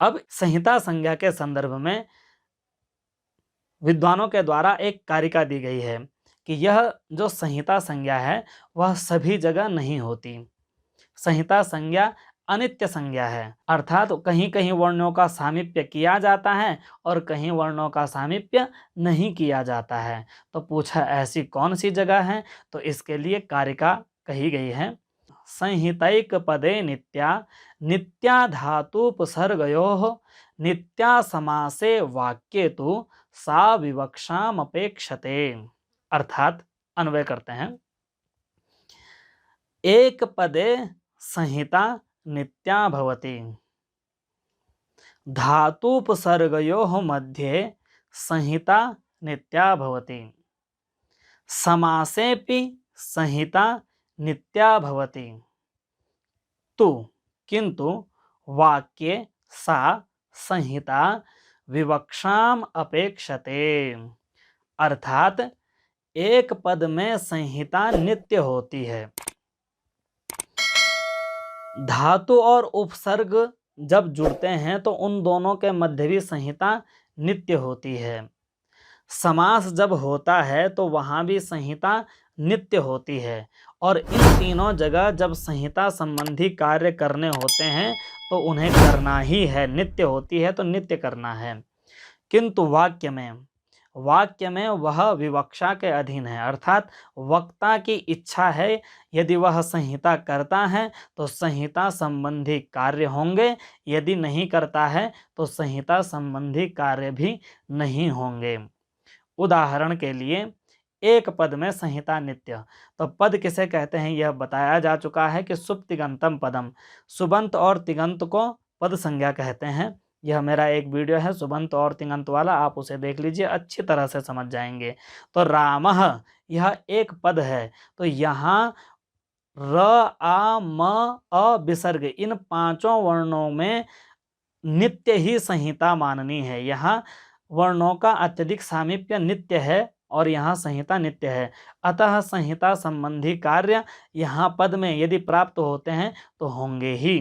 अब संहिता संज्ञा के संदर्भ में विद्वानों के द्वारा एक कारिका दी गई है कि यह जो संहिता संज्ञा है वह सभी जगह नहीं होती। संहिता संज्ञा अनित्य संज्ञा है, अर्थात कहीं कहीं वर्णों का सामीप्य किया जाता है और कहीं वर्णों का सामीप्य नहीं किया जाता है। तो पूछा ऐसी कौन सी जगह है, तो इसके लिए कारिका कही गई है। संहितैक पदे नित्या नित्या धातुपसर्गयोः नित्या समासे वाक्ये तु सा विवक्षाम अपेक्षते। अर्थात अन्वय करते हैं। एक पदे संहिता नित्या भवति, धातुपसर्गयोः मध्ये संहिता नित्या भवति, समासेपि संहिता नित्या भवति, तु किंतु वाक्ये सा संहिता विवक्षाम अपेक्षते। अर्थात एक पद में संहिता नित्य होती है। धातु और उपसर्ग जब जुड़ते हैं तो उन दोनों के मध्य भी संहिता नित्य होती है। समास जब होता है तो वहाँ भी संहिता नित्य होती है। और इन तीनों जगह जब संहिता संबंधी कार्य करने होते हैं तो उन्हें करना ही है, नित्य होती है तो नित्य करना है। किंतु वाक्य में वह विवक्षा के अधीन है, अर्थात वक्ता की इच्छा है, यदि वह संहिता करता है तो संहिता संबंधी कार्य होंगे, यदि नहीं करता है तो संहिता संबंधी कार्य भी नहीं होंगे। उदाहरण के लिए एक पद में संहिता नित्य, तो पद किसे कहते हैं यह बताया जा चुका है कि सुप्तिगंतम पदम, सुबंत और तिगंत को पद संज्ञा कहते हैं। यह मेरा एक वीडियो है सुबंत और तिगंत वाला, आप उसे देख लीजिए, अच्छी तरह से समझ जाएंगे। तो रामः यह एक पद है, तो यहाँ र आ म अ विसर्ग इन पांचों वर्णों में नित्य ही संहिता माननी है। यहाँ वर्णों का अत्यधिक सामीप्य नित्य है और यहाँ संहिता नित्य है, अतः संहिता संबंधी कार्य यहाँ पद में यदि प्राप्त होते हैं तो होंगे ही।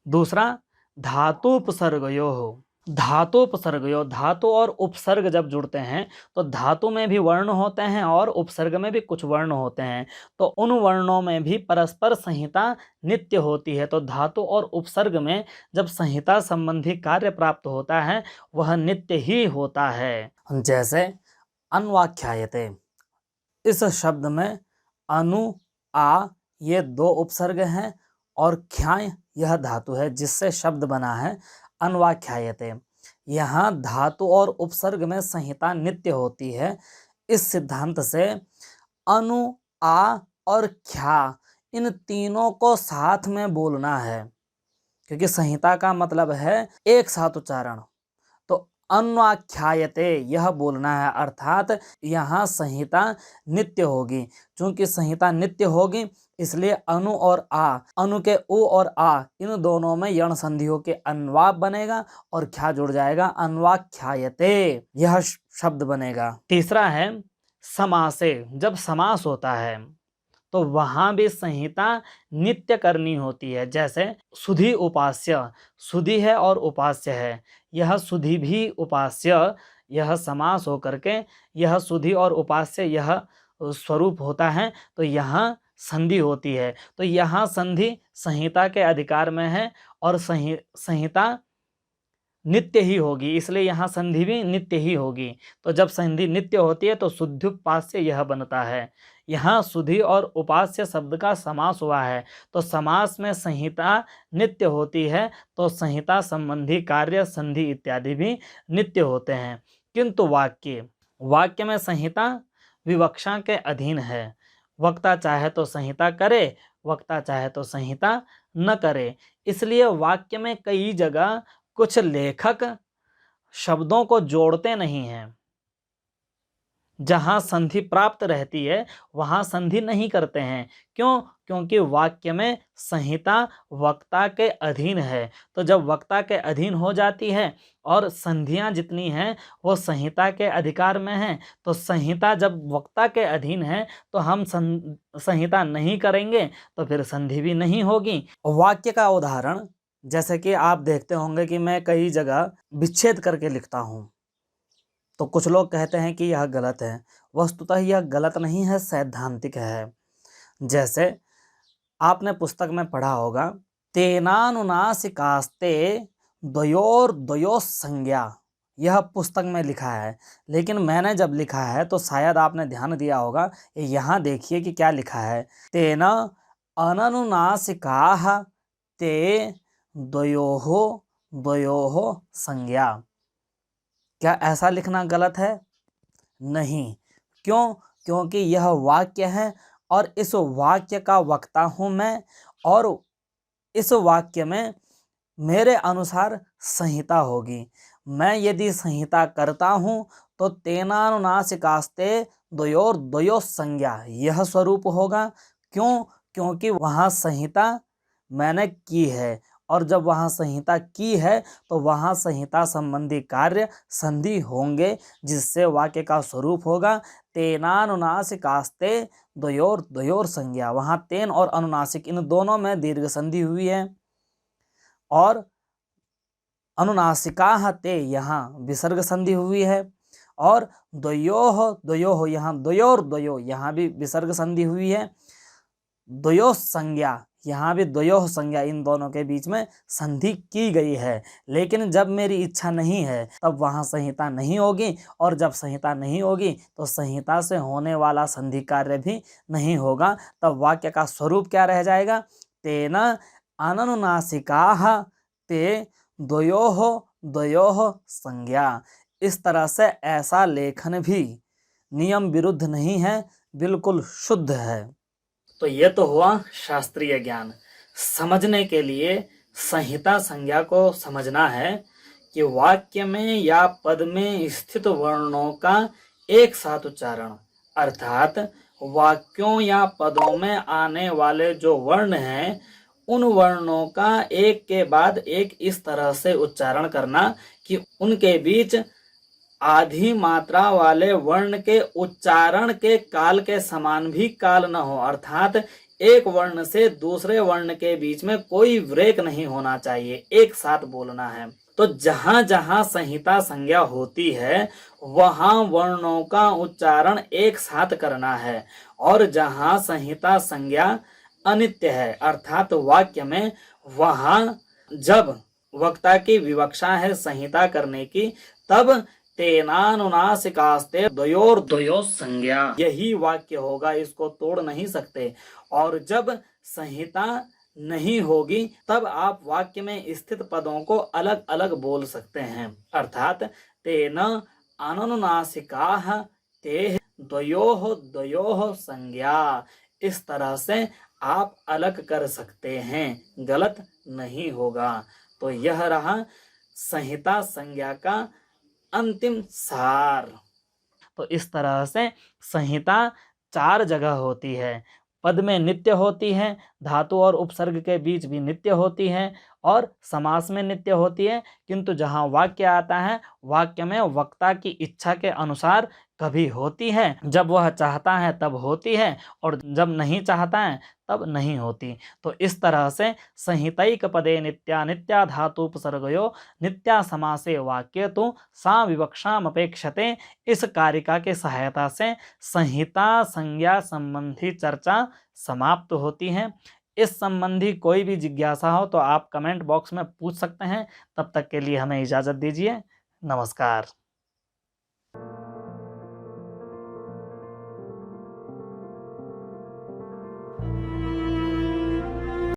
दूसरा धातुपसर्गयोः, धातुपसर्गयोः, धातु और उपसर्ग जब जुड़ते हैं तो धातु में भी वर्ण होते हैं और उपसर्ग में भी कुछ वर्ण होते हैं, तो उन वर्णों में भी परस्पर संहिता नित्य होती है। तो धातु और उपसर्ग में जब संहिता संबंधी कार्य प्राप्त होता है वह नित्य ही होता है। जैसे अन्वाख्यायते, इस शब्द में अनु आ ये दो उपसर्ग हैं और ख्याय यह धातु है जिससे शब्द बना है अन्वाख्यायते। यहाँ धातु और उपसर्ग में संहिता नित्य होती है। इस सिद्धांत से अनु आ और ख्या इन तीनों को साथ में बोलना है, क्योंकि संहिता का मतलब है एक साथ उच्चारण। तो अन्वाख्यायते यह बोलना है, अर्थात यहाँ संहिता नित्य होगी। चूंकि संहिता नित्य होगी इसलिए अनु और आ, अनु के उ और आ इन दोनों में यण संधियों के अन्वाप बनेगा और ख्या जुड़ जाएगा, अन्वाख्यायते यह शब्द बनेगा। तीसरा है समासे, जब समास होता है तो वहाँ भी संहिता नित्य करनी होती है। जैसे सुधि उपास्य, सुधि है और उपास्य है, यह सुधि भी उपास्य, यह समास होकर के यह सुधि और उपास्य यह स्वरूप होता है, तो यहाँ संधि होती है। तो यहाँ संधि संहिता के अधिकार में है और संहिता नित्य ही होगी, इसलिए यहाँ संधि भी नित्य ही होगी। तो जब संधि नित्य होती है तो शुद्ध्युपास्य यह बनता है। यहाँ सुधि और उपास्य शब्द का समास हुआ है, तो समास में संहिता नित्य होती है, तो संहिता संबंधी कार्य संधि इत्यादि भी नित्य होते हैं। किंतु वाक्य में संहिता विवक्षा के अधीन है। वक्ता चाहे तो संहिता करे, वक्ता चाहे तो संहिता न करे। इसलिए वाक्य में कई जगह कुछ लेखक शब्दों को जोड़ते नहीं हैं, जहां संधि प्राप्त रहती है वहां संधि नहीं करते हैं। क्यों? क्योंकि वाक्य में संहिता वक्ता के अधीन है। तो जब वक्ता के अधीन हो जाती है और संधियां जितनी हैं वो संहिता के अधिकार में हैं, तो संहिता जब वक्ता के अधीन है तो हम संहिता नहीं करेंगे तो फिर संधि भी नहीं होगी। वाक्य का उदाहरण जैसे कि आप देखते होंगे कि मैं कई जगह विच्छेद करके लिखता हूँ, तो कुछ लोग कहते हैं कि यह गलत है। वस्तुतः यह गलत नहीं है, सैद्धांतिक है। जैसे आपने पुस्तक में पढ़ा होगा, तेनानुनासिकास्ते द्वयोर्द्वयोः संज्ञा, यह पुस्तक में लिखा है। लेकिन मैंने जब लिखा है तो शायद आपने ध्यान दिया होगा, यहाँ देखिए कि क्या लिखा है, तेन अननुनासिकाः ते द्वयोः द्वयोः संज्ञा। क्या ऐसा लिखना गलत है? नहीं। क्यों? क्योंकि यह वाक्य है और इस वाक्य का वक्ता हूँ मैं, और इस वाक्य में मेरे अनुसार संहिता होगी। मैं यदि संहिता करता हूँ तो तेनानुनासिकास्ते द्वयोर्द्वयोः संज्ञा, यह स्वरूप होगा। क्यों? क्योंकि वहाँ संहिता मैंने की है, और जब वहाँ संहिता की है तो वहाँ संहिता संबंधी कार्य संधि होंगे, जिससे वाक्य का स्वरूप होगा तेनानुनासिकास्ते द्वयोर्द्वयोः संज्ञा। वहाँ तेन और अनुनासिक इन दोनों में दीर्घ संधि हुई है, और अनुनासिकाः ते यहाँ विसर्ग संधि हुई है, और द्वयोः द्वयोः यहाँ द्वयोर्द्वयोः यहाँ भी विसर्ग संधि हुई है। द्वयोः संज्ञा, यहाँ भी द्वयोः संज्ञा, इन दोनों के बीच में संधि की गई है। लेकिन जब मेरी इच्छा नहीं है तब वहाँ संहिता नहीं होगी, और जब संहिता नहीं होगी तो संहिता से होने वाला संधि कार्य भी नहीं होगा। तब वाक्य का स्वरूप क्या रह जाएगा? तेन अननुनासिकाः ते द्वयोः द्वयोः संज्ञा। इस तरह से ऐसा लेखन भी नियम विरुद्ध नहीं है, बिल्कुल शुद्ध है। तो ये तो हुआ शास्त्रीय ज्ञान। समझने के लिए संहिता संज्ञा को समझना है कि वाक्य में या पद में स्थित वर्णों का एक साथ उच्चारण, अर्थात वाक्यों या पदों में आने वाले जो वर्ण हैं उन वर्णों का एक के बाद एक इस तरह से उच्चारण करना कि उनके बीच आधी मात्रा वाले वर्ण के उच्चारण के काल के समान भी काल न हो, अर्थात एक वर्ण से दूसरे वर्ण के बीच में कोई ब्रेक नहीं होना चाहिए, एक साथ बोलना है। तो जहां जहां संहिता संज्ञा होती है वहां वर्णों का उच्चारण एक साथ करना है, और जहां संहिता संज्ञा अनित्य है अर्थात वाक्य में, वहां जब वक्ता की विवक्षा है संहिता करने की, तब तेनानुनासिकास्ते द्वयोर्द्वयोः संज्ञा, यही वाक्य होगा, इसको तोड़ नहीं सकते। और जब संहिता नहीं होगी तब आप वाक्य में स्थित पदों को अलग अलग बोल सकते हैं, अर्थात तेन अननुनासिकाः ते द्वयोः द्वयोः संज्ञा। इस तरह से आप अलग कर सकते हैं, गलत नहीं होगा। तो यह रहा संहिता संज्ञा का अंतिम सार। तो इस तरह से संहिता 4 जगह होती है। पद में नित्य होती है, धातु और उपसर्ग के बीच भी नित्य होती है, और समास में नित्य होती है। किंतु जहाँ वाक्य आता है, वाक्य में वक्ता की इच्छा के अनुसार कभी होती है, जब वह चाहता है तब होती है, और जब नहीं चाहता है तब नहीं होती। तो इस तरह से संहितैक पदे नित्या नित्या धातुपसर्गयो नित्या समासे वाक्य तो सा विवक्षाम अपेक्षते, इस कारिका के सहायता से संहिता संज्ञा संबंधी चर्चा समाप्त होती है। इस संबंधी कोई भी जिज्ञासा हो तो आप कमेंट बॉक्स में पूछ सकते हैं। तब तक के लिए हमें इजाज़त दीजिए। नमस्कार।